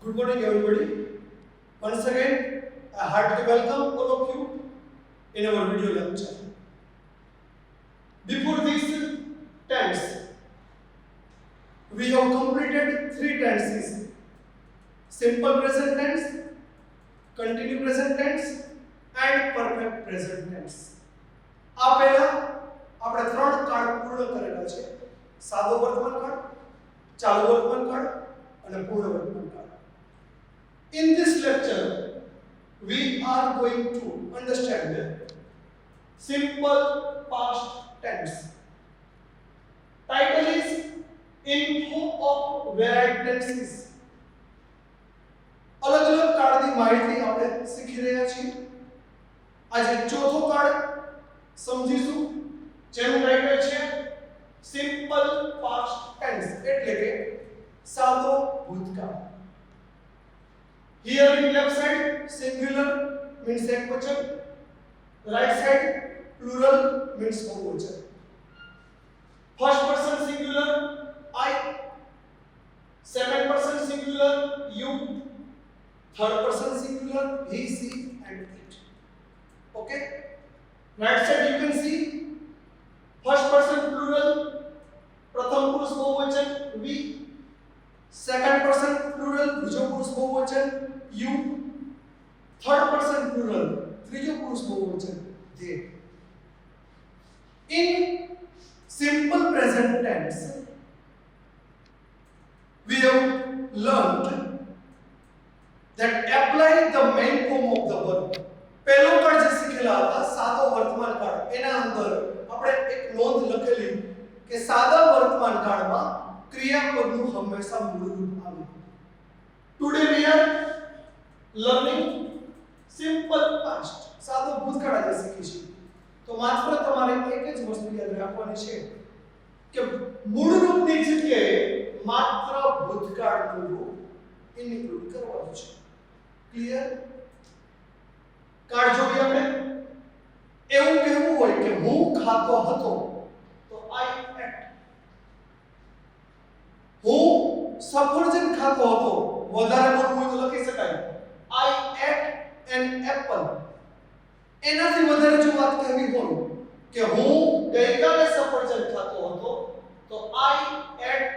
Good morning, everybody. Once again, I heartily welcome all of you in our video lecture. Before these tense, we have completed three tenses: simple present tense, continue present tense, and perfect present tense. આ પહેલા આપણે ત્રણ કાળ પૂર્ણ કરેલા છે: સાદો વર્તમાન કાળ, ચાલુ વર્તમાન કાળ અને પૂર્ણ વર્તમાન કાળ. In this lecture, we are going to understand simple past tense. Title is Info of Varied Tenses. અલગ અલગ કાળની માહિતી આપણે શીખી રહ્યા છીએ. આજે ચોથો કાળ સમજીશું, જેનું ટાઇટલ છે સિમ્પલ પાસ્ટ ટેન્સ, એટલે કે સાદો ભૂતકાળ. Here in left side singular means ekvachan, right side plural means बहुवचन. First person singular I, second person singular you, third person singular he, she and it. Okay? Right side you can see first person plural, प्रथम पुरुष बहुवचन we, second person plural द्वितीय पुरुष बहुवचन you, third person plural तृतीय पुरुष बहुवचन they. In simple present tense, we have learned that apply the main form of the verb. પહેલો કાળ જે શીખેલા હતા સાદો વર્તમાન કાળ, એના અંદર આપણે એક નોંધ લખેલી કે સાદા વર્તમાન કાળમાં ક્રિયાપદનું હંમેશા મૂળ રૂપ આવે. Today we are learning simple past, સાદો ભૂતકાળ આજે શીખીશું. તો માત્ર તમારે એક જ વસ્તુ યાદ રાખવાની છે કે મૂળ રૂપની જગ્યાએ માત્ર ભૂતકાળનું રૂપ ઇન્ક્લુડ કરવાનું છે. ક્લિયર? કાળ જોઈએ આપણે. એવું કહેવું હોય કે હું ખાતો હતો તો I ate. હું સફરજન ખાતો હતો, વધારે બોલવું હોય તો લખી શકાય I ate an apple. એનાથી વધારે જો વાત કરવી હોય કે હું ગઈકાલે સફરજન ખાતો હતો તો I ate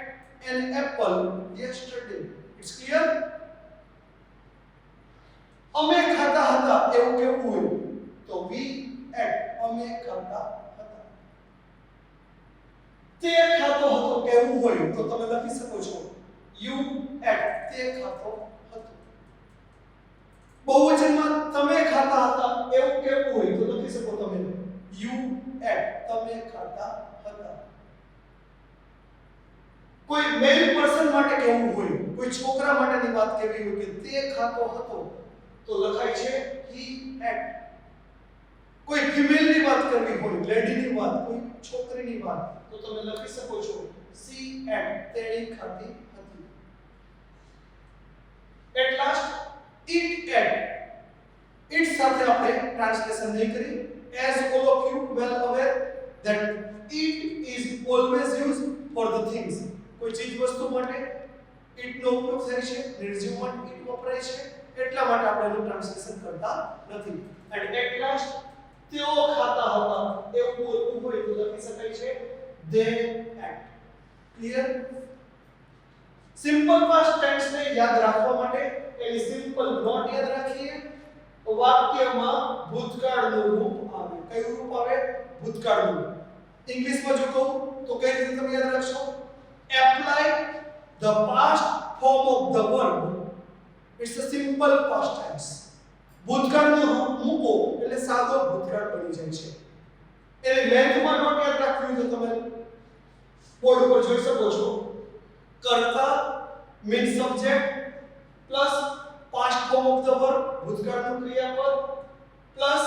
an apple yesterday. It's clear? અમે ખાતા હતા એવું કેવું હોય તો we ate. અમે ખાતા હતા. તે ખાતો હતો કેવું હોય તો તમે લખી શકો છો you ate. તે ખાતો હતો. બહુવચનમાં તમે ખાતા હતા એવું કેવું હોય તો લખી શકો તમે you ate. તમે ખાતા હતા. કોઈ મેલ પર્સન માટે કેવું હોય, કોઈ છોકરા માટેની વાત કેવી હોય કે તે ખાતો હતો તો લખાય છે he ate. કોઈ ફિમેલની વાત કરવી હોય, લેડીની વાત, કોઈ છોકરીની વાત તો તમે લખી શકો છો she ate. તેણી ખાતી હતી. At last it ate. It સાથે આપણે ટ્રાન્સલેશન નહીં કરી. As all of you well aware that it is always used for the things. કોઈ ચીજ વસ્તુ માટે it નો ઉપયોગ થાય છે, નિર્જીવ માટે it વપરાય છે, એટલા માટે આપણે એનું ટ્રાન્સલેશન કરતા નથી. And at last તેઓ ખાતા હતા એવું બોલવું હોય તો લખી શકાય છે they ate. Clear? Simple past tense ને યાદ રાખવા માટે એની સિમ્પલ નોટ યાદ રાખીએ તો વાક્યમાં ભૂતકાળનું રૂપ આવે. કયું રૂપ આવે? ભૂતકાળનું. ઇંગ્લિશમાં જો કહું તો કઈ રીતે તમે યાદ રાખશો? Apply the past form of the verb. It's a simple past tense. ભૂતકાળનું રૂપ મૂકો એટલે સાદો ભૂતકાળ બની જાય છે. એની લેન્થમાં નોટ યાદ રાખવી તો તમે બોર્ડ ઉપર જોઈ શકો છો. કર્તા means subject plus past form of the verb, ભૂતકાળનું ક્રિયાપદ plus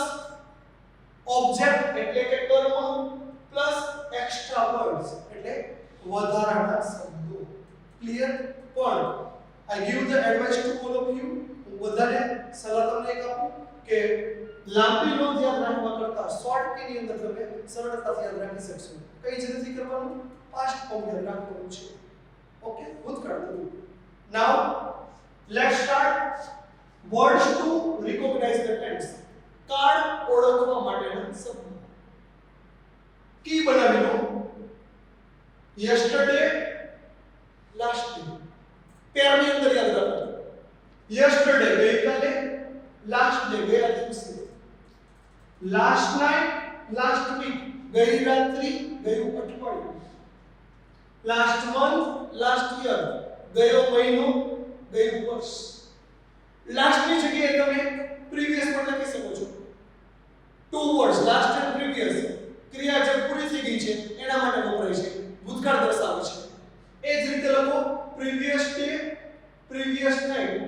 object એટલે કે કર્મ plus extra words એટલે વધારાના શબ્દો. ક્લિયર? પણ I give the advice to all of you. હું વધારે સલાહ તમને એક આપું કે લાંબી નોંધ યાદ રાખવા કરતા શોર્ટ કીની અંદર તમે સરળતાથી યાદ રાખી શકશો. કઈ જ નથી કરવાનું, પાસ્ટ ફોર્મ યાદ રાખવાનું છે. Okay, ભૂતકાળનું. Now Let's start. Words to recognize the tense. Card ઓળખવા માટેના શબ્દો. કી બનાવી લો. yesterday, last day. પેરની અંદર યાદ રાખો. yesterday ગઈકાલે, last day ગયા દિવસે. last night, last week ગઈ રાત્રિ, ગયું અઠવાડિયું. last month, last year ગયો મહિનો, ગયું વર્ષ. લાસ્ટ ની જગ્યાએ તમે પ્રીવિયસ પણ લખી શકો છો. Two words last and previous ક્રિયા જે પૂરી થઈ ગઈ છે એના માટે વપરાય છે, ભૂતકાળ દર્શાવે છે. એ જ રીતે લખો પ્રીવિયસ ડે, પ્રીવિયસ નાઇટ.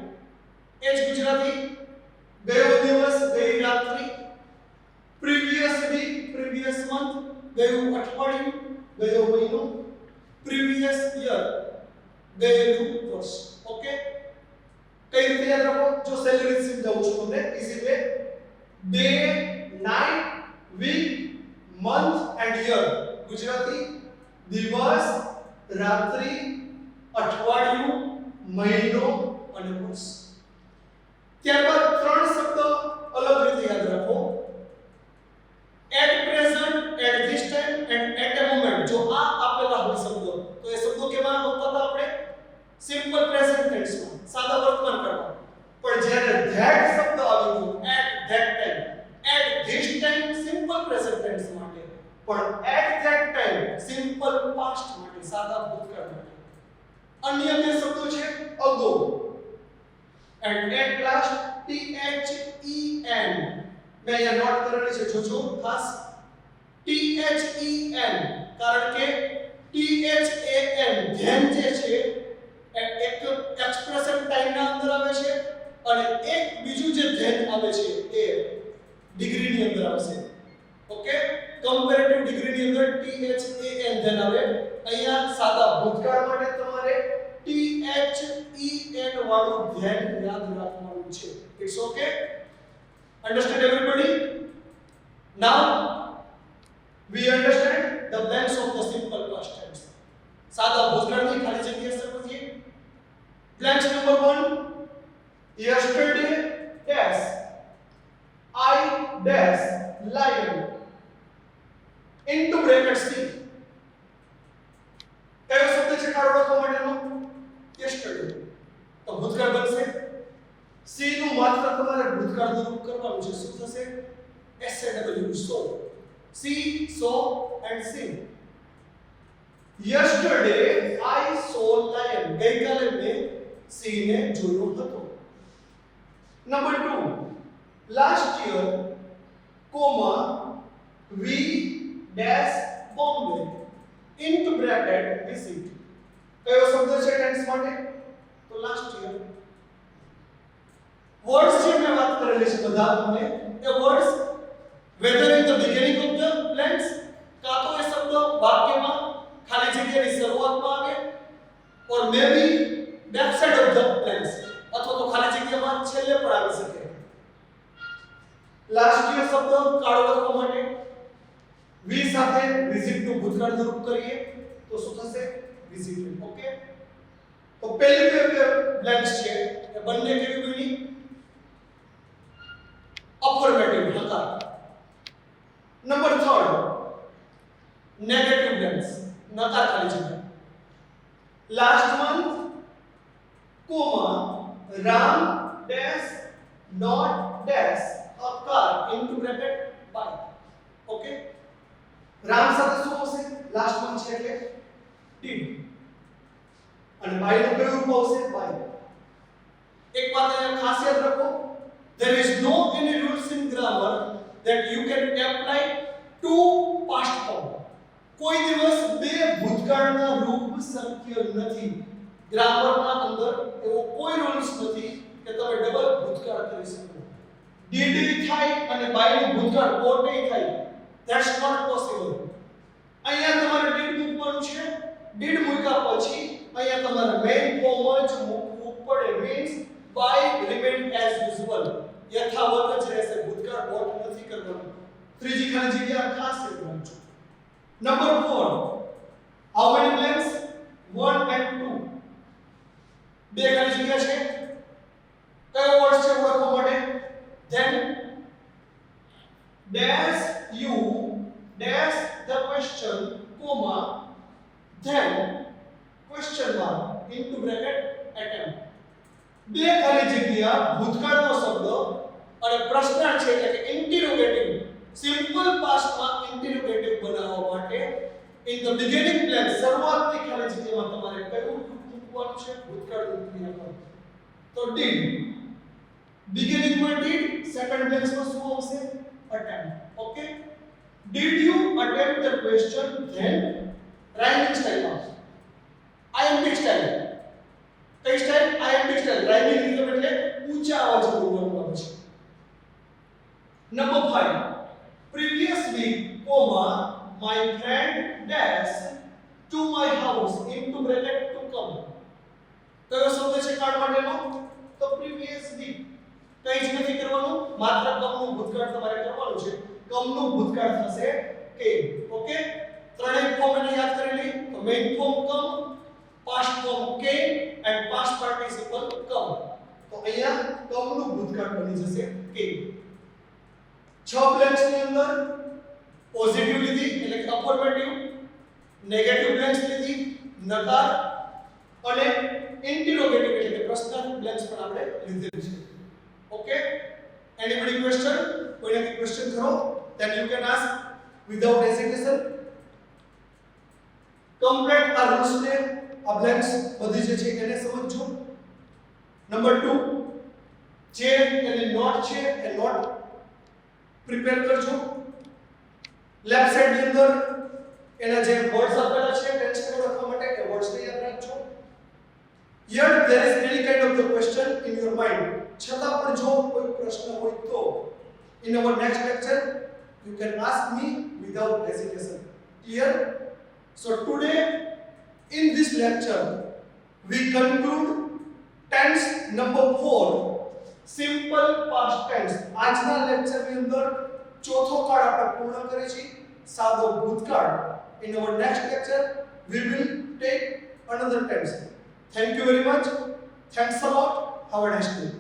એ જ ગુજરાતી ગયો દિવસ, ગઈ રાત્રિ. પ્રીવિયસ વીક, પ્રીવિયસ મંથ ગયું અઠવાડિયું, ગયો મહિનો. પ્રીવિયસ યર ગયેલું વર્ષ. ઓકે, કઈ રીતે યાદ રાખો? જો સહેલી રીતે સમજાવું છું તમને easy way. Day, night, week, month and year. Gujarati દિવસ, રાત્રિ, અઠવાડિયું, મહિનો અને વર્ષ. ત્યારબાદ ત્રણ શબ્દ અલગ રીતે યાદ રાખો. At present, at this time and at a moment. જો આ આપેલા હોય શબ્દો તો એ શબ્દો કેવા હોતા હતા આપણે? સિમ્પલ પ્રેઝન્ટ ટેન્સમાં, સાદા વર્તમાન કાળમાં. પણ જ્યારે ધેટ શબ્દ આવી ગયો, at that time, at this time simple present tense માટે, પણ at that time simple past માટે, સાદા ભૂતકાળ માટે. અન્ય બે શબ્દો છે ago and at last, T H E N. મેં અહીંયા નોટ કરેલી છે, જોજો ખાસ. ટી એચ ઈ એન, કારણ કે T H A N than જે છે એક એક્સપ્રેશન ટાઈમના અંદર આવે છે અને એક બીજું જે ધેન આવે છે એ ડિગ્રીની અંદર આવશે. ઓકે, કમ્પેરેટિવ ડિગ્રીની અંદર T H A N than આવે. અહીંયા સાદા ભૂતકાળ માટે તમારે ટી એચ ઈ એન વાળું ધેન યાદ રાખવાનું છે. It's okay, understand everybody? Now we understand the blanks of the simple past tense. સાદા ભૂતકાળની ખાલી જગ્યા સમજીએ. Blanks number 1. Yesterday dash I dash lion into bracket C. કયો શબ્દ છે કાર્ડ ઓળખવા માટેનો? yesterday. તો ભૂતકાળ બનશે. C નું માત્ર તમારે ભૂતકાળનું રૂપ કરવાનું છે. શું થશે? SAW, so. C, saw and sing. Yesterday I saw lion. ગઈકાલે મેં સિંહને જોયો હતો. Number 2. Last year, comma, we dash Bombay into bracket visit. કયો શબ્દ છે ટેન્સ માટે? તો લાસ્ટ યર. વર્ડ્સ જે મેં વાત કરેલી છે બધા તમને, એ words whether in the beginning of the blanks, કાં તો એ શબ્દ વાક્યમાં ખાલી જગ્યાની શરૂઆતમાં આવે, or maybe back side of the blanks, અથવા તો ખાલી જગ્યામાં છેલ્લે પણ આવી શકે. લાસ્ટ યર શબ્દ કાર્ડ ઓળખવા માટે વી સાથે વિઝિટ નું ભૂતકાળનું રૂપ કરીએ તો શું થશે? વિઝિટેડ. ઓકે, તો પહેલી બે બ્લેન્ક્સ છે એ બંને કેવી બની? અફર્મેટિવ, નકાર. નંબર 3, નેગેટિવ બ્લેન્ક્સ, નકાર ખાલી જગ્યા. Last month, comma, Ram dash not dash a car into bracket by. ઓકે, રામ સાથે શું આવશે? લાસ્ટ મંથ છે એટલે did. અને by નું કયું રૂપ આવશે? by. એક વાત અહીંયા ખાસ યાદ રાખો, there is no any rules in grammar that you can apply to past form. કોઈ દિવસ બે ભૂતકાળના રૂપ શક્ય નથી. ગ્રામરના અંદર એવો કોઈ રૂલ્સ નથી કે તમે ડબલ ભૂતકાળ કરી શકો. did થાય અને by નું ભૂતકાળ કોટે થાય, that's not possible. અહીંયા તમારે did મૂકવાનું છે. did મૂક્યા પછી અહીંયા તમારે મેઇન ફોર્મ જ મૂકવું પડે. means by remain as usual, યથાવત જ રહેશે. ભૂતકાળ કોટ નથી કરવાનું. ત્રીજી ખાલી જગ્યા ખાસ યાદ રાખજો. Number 4, how many blanks? 1 and 2. બે ખાલી જગ્યા છે. you dash the question comma then question mark into bracket attempt બે ખાલી જગ્યા ભૂતકાળનો શબ્દ અને પ્રશ્નાર્થ છે એટલે કે ઇન્ટરોગેટિવ સિમ્પલ પાસ્ટમાં ઇન્ટરોગેટિવ બનાવવા માટે in the beginning blank શરૂઆતની ખાલી જગ્યામાં તમારે કયું મૂકવાનું છે ભૂતકાળનું ક્રિયાપદ તો did beginning માં did second blank માં શું આવશે attempt okay did you attempt the question then rhyming style આવશે iambic style કઈ style iambic style rhyming rhythm એટલે ઊંચા અવાજે બોલવાનું આવે છે number 5 previous week comma my friend dash to my house into bracket to come કયો શબ્દ છે કાર્ડ માટેનો તો previous week કઈ જ નથી કરવાનું માત્ર કમનું ભૂતકાળ તમારે કરવાનું છે કમનું ભૂતકાળ થશે came ઓકે ત્રણેય ફોર્મ એને યાદ કરી લી તો main form come past form came and past participle come તો અહીંયા કમનું ભૂતકાળ બની જશે came 6 બ્લેન્ક્સ ની અંદર પોઝિટિવ લીધી એટલે કે અફર્મેટિવ નેગેટિવ બ્લેન્ક્સ લીધી નકાર અને ઇન્ટરોગેટિવ એટલે કે પ્રશ્નાર્થ બ્લેન્ક્સ પણ આપણે લીધેલી છે ઓકે એનીબડી ક્વેશ્ચન કોઈને કોઈ ક્વેશ્ચન કરો then you can ask without hesitation complete આ રૂલ્સ ને આ બ્લેન્ક્સ બધી જે છે એને સમજજો નંબર 2 જે એની નોટ છે એ નોટ પ્રિપેર કરજો લેફ્ટ સાઈડ ની અંદર એના જે વર્ડ્સ આપેલા છે ટેન્સ ને ઓળખવા માટે એ વર્ડ્સ ને યાદ રાખજો yet there is any kind of the question in your mind છતાં પણ જો કોઈ પ્રશ્ન હોય તો in our next lecture you can ask me without hesitation clear so today in this lecture we conclude tense number 4 simple past tense આજના lecture ની અંદર ચોથો કાળ આપણે પૂર્ણ કરીએ છીએ સાદો ભૂતકાળ in our next lecture we will take another tense thank you very much thanks a lot have a nice day